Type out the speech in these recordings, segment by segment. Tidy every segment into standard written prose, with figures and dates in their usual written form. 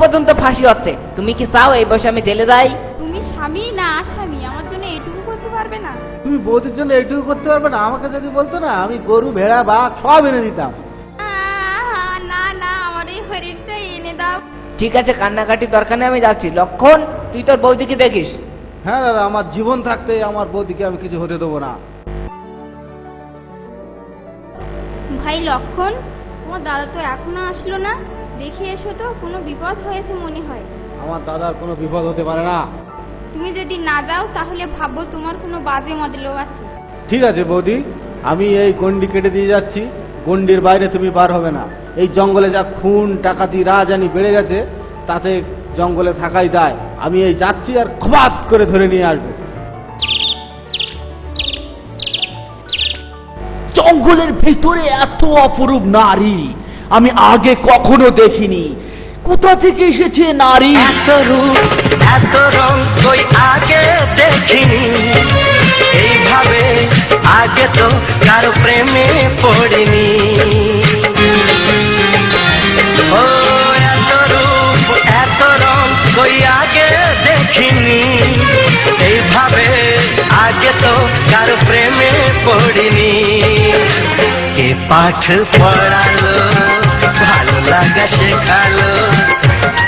পর্যন্ত ফাঁসি হচ্ছে। তুমি কি চাও এই বয়সে আমি জেলে যাই? তুমি স্বামী না আসামি, আমার জন্য এটুকু করতে পারবে না? তুমি বৌদির জন্য এটুকু করতে পারবে না? আমাকে যদি বলতো না, আমি গরু ভেড়া বাঘ সব এনে দিতাম। না না, আমার এই হরিণটা এনে দাও। ঠিক আছে, কান্নাকাটি দরকার নেই, আমি যাচ্ছি। লক্ষণ, তুই তোর বৌদিকে দেখিস। হ্যাঁ দাদা, আমার জীবন থাকতে আমার বৌদিকে আমি কিছু হতে দেবো না। ভাই লক্ষণ, তোমার দাদা তো এখনো আসলো না, দেখে এসো তো, কোনো বিপদ হয়েছে মনে হয়। আমার দাদার কোনো বিপদ হতে পারে না। তুমি যদি না যাও তাহলে ভাববো তোমার কোনো বাজে মতলব আছে। ঠিক আছে বৌদি, আমি এই গন্ডি কেটে দিয়ে যাচ্ছি, গন্ডির বাইরে তুমি বার হবে না। এই জঙ্গলে যা খুন ডাকাতি রাজানি বেড়ে গেছে, তাতে জঙ্গলে থাকাই দায়। আমি এই যাচ্ছি আর খবাত করে ধরে নিয়ে আসবো। জঙ্গলের ভিতরে এত অপরূপ নারী আমি আগে কখনো দেখিনি। কোথা থেকে এসেছে নারী? এত রূপ এত রং কই আগে দেখিনি, এইভাবে আগে তো কারো প্রেমে পড়িনি। ও এত রূপ এত রং কই আগে দেখিনি, এইভাবে আগে তো কারো প্রেমে পড়িনি। কে পাঠ পড়ালো, ভালো লাগা শেখালো,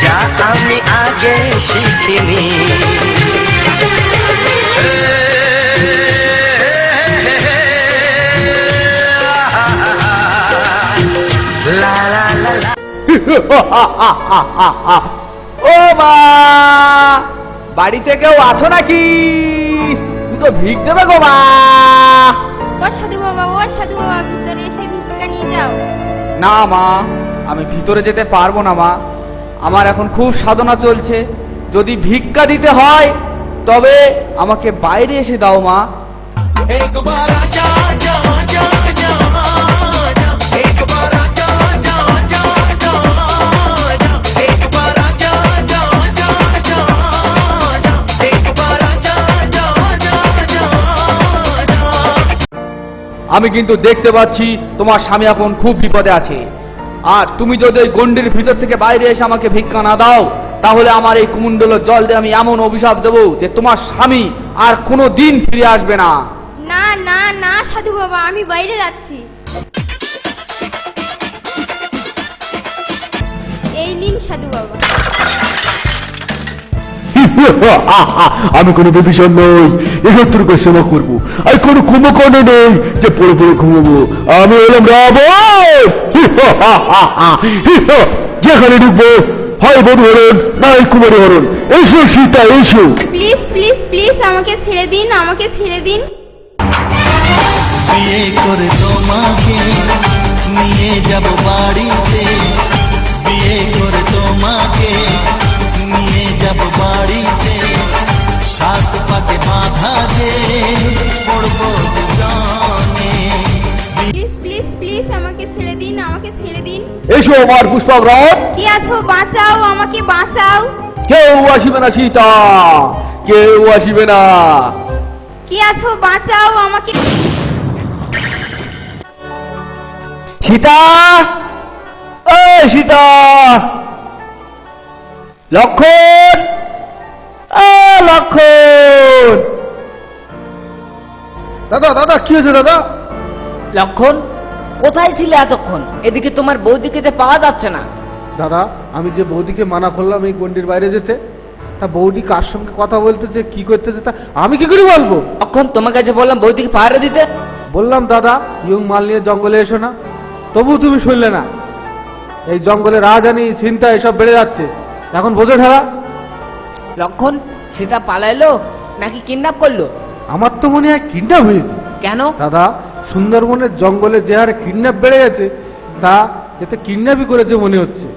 যা আমি আগে শিখিনি। লা লা লা লা। ও মা, বাড়িতে কেউ আছো নাকি? দুটো ভিক দেবে গো মা। ও সাধু বাবা, ও সাধু বাবা, ভিতরে এসে ভিক্ষা নিয়ে যাও। না মা, আমি ভিতরে যেতে পারবো না মা, আমার এখন খুব সাধনা চলছে। যদি ভিক্ষা দিতে হয় তবে আমাকে বাইরে এসে দাও মা। আমি কিন্তু দেখতে পাচ্ছি তোমার স্বামী এখন খুব বিপদে আছে, আর তুমি যদি ওই গন্ডির ভিতর থেকে বাইরে এসে আমাকে ভিক্ষা না দাও, তাহলে আমার এই কুমুন্ডল জল দিয়ে আমি এমন অভিশাপ দেবো যে তোমার স্বামী আর কোনো দিন ফিরে আসবে না। না না না সাধু বাবা, আমি বাইরে যাচ্ছি। এই নিন সাধু বাবা। আমি কোনো বিভীষণ নই, এসত্তরকে সেবা করবো। আর কোনো কুম্ভকর্ণ নেই যে পড়ে পড়ে ঘুমাবো। আমি হলাম রাবণ। যেখানে ঢুকবো হয় বধূ হরণ, নয় কুমারী হরণ। এসো সীতা, এসো। প্লিজ প্লিজ প্লিজ আমাকে ছেড়ে দিন, আমাকে ছেড়ে দিন। বিয়ে করে তোমাকে নিয়ে যাব বাড়িতে, বিয়ে করে তোমাকে নিয়ে যাব বাড়িতে, সাত পাকে বাঁধা যে পড়বো দুজনে। প্লিজ প্লিজ প্লিজ আমাকে ছেড়ে দিন, আমাকে ছেড়ে দিন। এসো আমার পুষ্পগ্রাম। কি আছো, বাঁচাও, আমাকে বাঁচাও। কেউ আসিবে না সীতা, কেউ আসিবে না। কি আছো, বাঁচাও আমাকে। সীতা, ও সীতা, লক্ষণ, ও লক্ষণ। দাদা দাদা, কি হয়েছে দাদা? লক্ষণ, কোথায় ছিলে এতক্ষণ? এদিকে তোমার বৌদিকে যে পাওয়া যাচ্ছে না। দাদা, আমি যে বৌদিকে মানা করলাম এই গন্ডির বাইরে যেতে, তা বৌদি কার সঙ্গে কথা বলতেছে, কি করতেছে, তা আমি কি করে বলবো? লক্ষণ, তোমাকে যে বললাম বৌদিকে পাহাড়ে দিতে। বললাম দাদা, ইয়ং মাল নিয়ে জঙ্গলে এসো না, তবু তুমি শুনলে না। এই জঙ্গলে রাজধানী চিন্তা এসব বেড়ে যাচ্ছে, এখন বোঝো ঠেলা। লক্ষণ, সেটা পালাইলো নাকি কিডন্যাপ করলো? আমার তো মনে হয় কিডন্যাপ হয়েছে। কেন? দাদা, সুন্দরবনের জঙ্গলে যে হারে কিডন্যাপ বেড়ে গেছে, তা এতে কিডন্যাপই করেছে মনে হচ্ছে।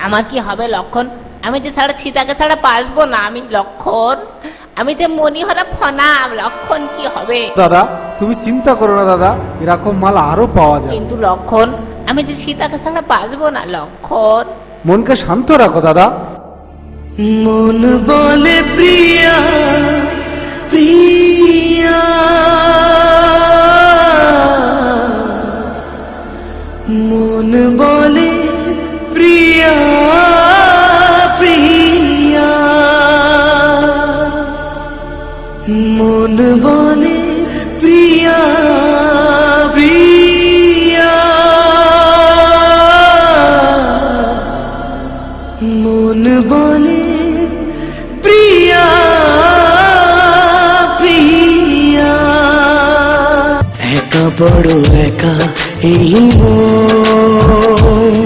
আমার কি হবে লক্ষণ? আমি যে ছাড়া সীতাকে ছাড়া পারবো না। আমি লক্ষণ, আমি যে মনিহরা ফনা। লক্ষণ, কি হবে? দাদা, তুমি চিন্তা করো না দাদা, এরকম মাল আরো পাওয়া যায়। কিন্তু লক্ষণ, আমি যে সীতাকে ছাড়া বাঁচবো না। লক্ষণ, মনকে শান্ত রাখো দাদা। মন বলে প্রিয়া প্রিয়া, মন বলে প্রিয়া মন বলে প্রিয়া প্রিয়া, একা বড় একা এই মন,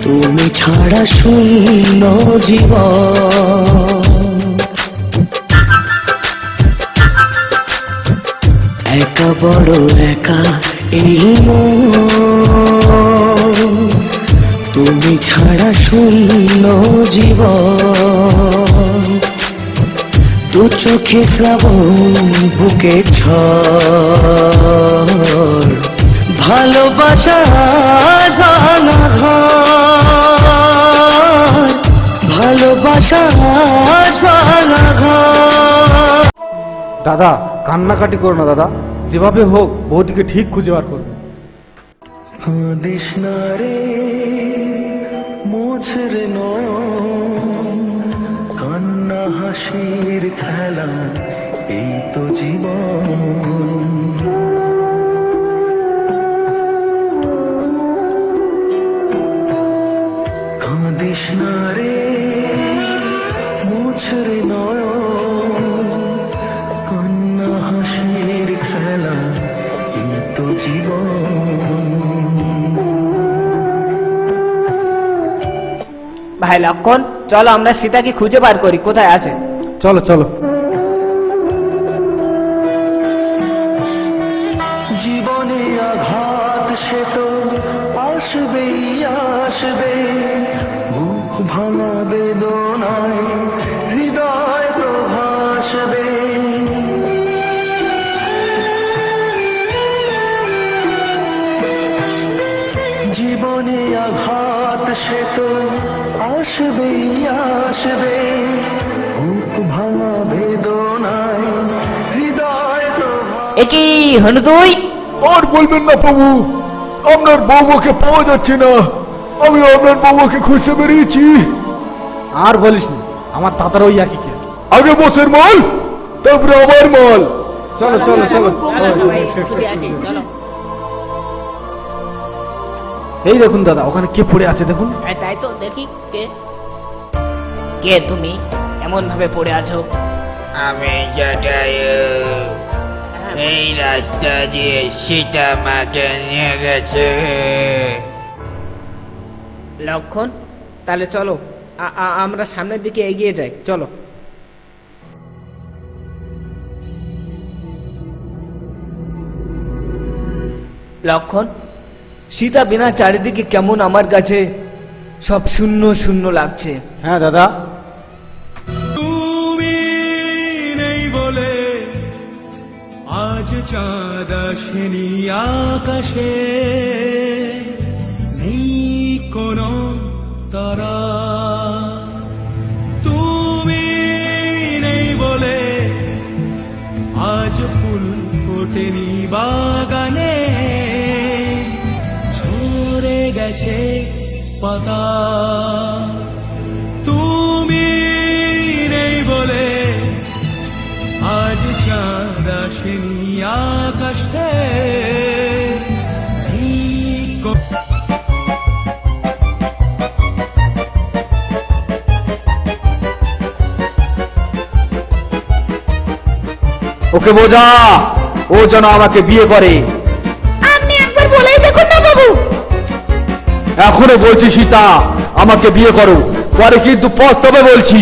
তুমি ছাড়া শূন্য জীবন। একা বড় একা এই মন, তুমি ছাড়া শূন্য জীবন। দু চোখে শ্রাবণ বুকের ঝড়, ভালোবাসা ভাঙা ঘর, ভালোবাসা ভাঙা ঘর। দাদা কান্নাকাটি করো না দাদা, যেভাবে হোক বৌদিকে ঠিক খুঁজে বার করবে। কাঁদিস না রে মোছরে নয়ন, কান্না হাসির খেলা এই তো জীবন। কাঁদিস না রে মোছরে নয়ন, কান্না হাসির খেলা এই তো জীবন। ভাই লক্ষণ, চলো আমরা সীতাকে খুঁজে বার করি কোথায় আছে। চলো চলো। জীবনে আঘাত সে তো আসবেই আসবে, বুক ভাঙা বেদনায় হৃদয় তো ভাসবে। জীবনে আঘাত সে তো আসবেই আসবে, বুক ভাঙা বেদনায় হৃদয় তো একই হনু তুই? আর বলবেন না প্রভু, আপনার বৌমাকে পাওয়া যাচ্ছে না। আমি আপনার বৌমাকে খুঁজতে বেরিয়েছি। আর বলিস না, আমার তাতার ওই একই কে। আগে বসের মাল, তারপরে আমার মাল। চলো চলো চলো। চলো। এই দেখুন দাদা, ওখানে কে পড়ে আছে দেখুন। তাই তো দেখি কে কে তুমি এমন ভাবে পড়ে আছো? আমি জটায়ু, এই রাস্তা দিয়ে সীতা মাকে নিয়ে গেছে। লক্ষণ, তাহলে চলো আমরা সামনের দিকে এগিয়ে যাই, চলো। লক্ষণ, সীতা বিনা চারিদিকে কেমন আমার কাছে সব শূন্য শূন্য লাগছে। হ্যাঁ দাদা। তুমি নেই বলে আজ চাঁদ আসেনি আকাশে, নেই কোনো তারা। তুমি নেই বলে আজ ফুল ফোটেনি বাগানে, ঝরে গেছে পাতা। তুমি নেই বলে আজ চাঁদ আসেনি আকাশে। ওকে বোঝা, ও যেন আমাকে বিয়ে করে। আপনি একবার বলেই দেখুন না বাবু। এখনো বলছি সীতা, আমাকে বিয়ে করো, পরে কিন্তু পস্তাবে বলছি।